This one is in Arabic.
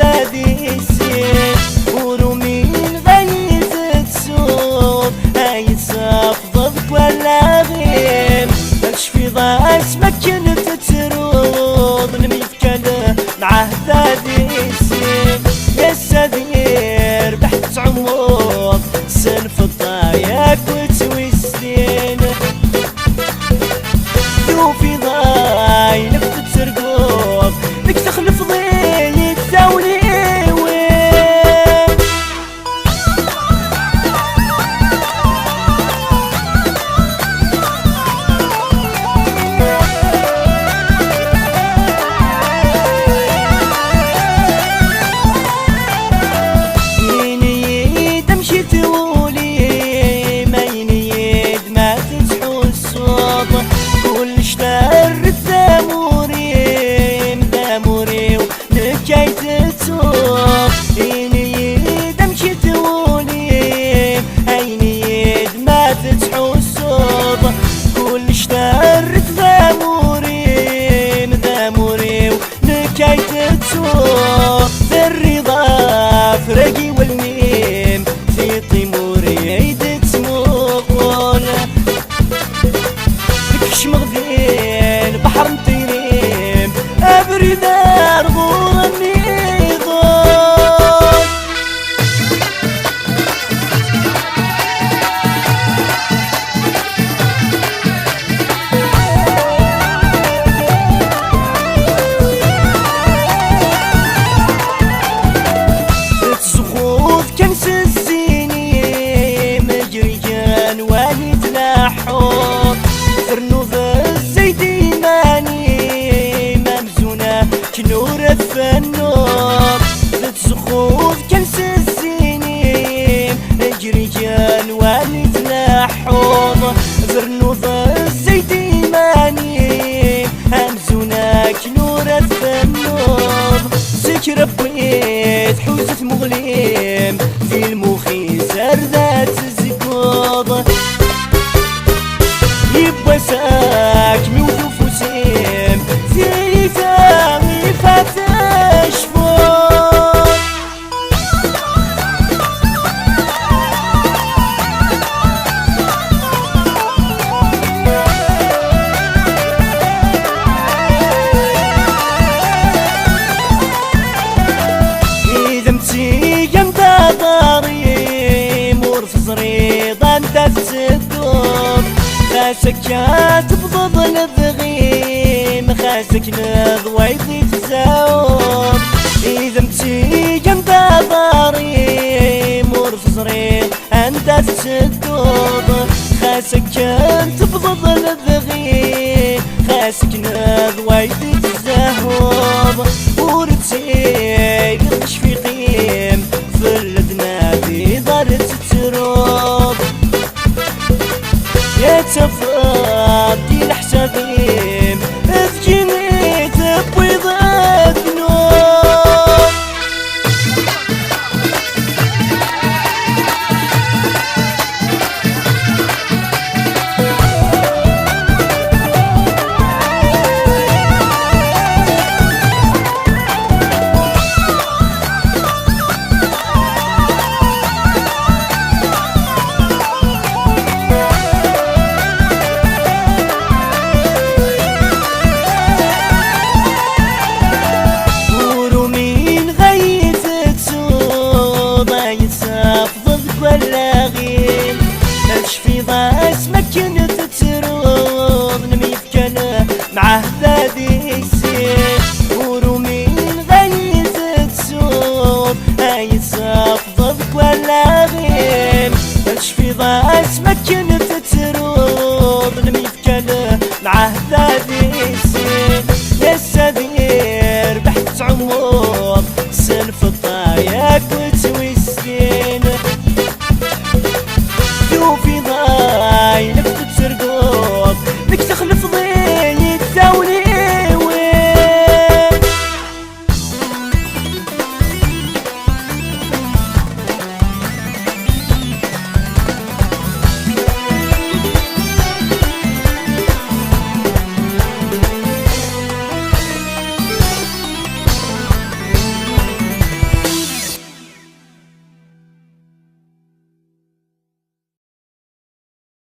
ذادي السين ورومين غيث تسوق هايس افضلك ولا غيم مالش في ضاس مكن تتروض الميفكن معاه ذادي السين يا سدير بحث عمود سنف الضايق وتويستين شوفي ضاي نفت ترقوب لك تخلف ضي تزاولي وين يني تمشي تولي ما ينيد ما تسحو الصوت كل شتر ذاموري ونكايت تسوق يني تمشي تولي هينيد ما تسحو الصوت كل شتر ذاموري ونكايت تسوق في الرضا فرقي والميم في طيموري عيد تسموقون لكش مغذين بحر مطيريم ابرد ارغوني ضون تسخوف كنس الزيني مجري جان واني تلاحوط فرنوض الزيت ماني ممزونة كنور الفنوب تسخوف كنس الزيني مجري جان واني تلاحوط فرنوض الزيت ماني ممزونة كنور الفنوب ذكر بويت حوزة مغليم في المخي سردات الزقوض يبقى ساكمي وذوفوسيم زي ثاني فتش فوق إذا متيقن داري مور في زريضة انت تسدوب خاسك تبضض الذغيم خاسك نضويضي تزاوب إذا متيقن داري مور في زريض انت تسدوب خاسك تبضض الذغيم خاسك نضويضي تزاوب ورتسيق في قيم في الدنادي ضرت تروب يا تفضي الحسابيم اذجني تبويض الذنوب ولا غيم مالش في ضاس مكن تتروض نميفكن معاه ذادي السين ورومين غيث تسوق هايس افضلك ولا غيم مالش في ضاس مكن تتروض نميفكن معاه ذادي السين يا سدير بحث عمود سنف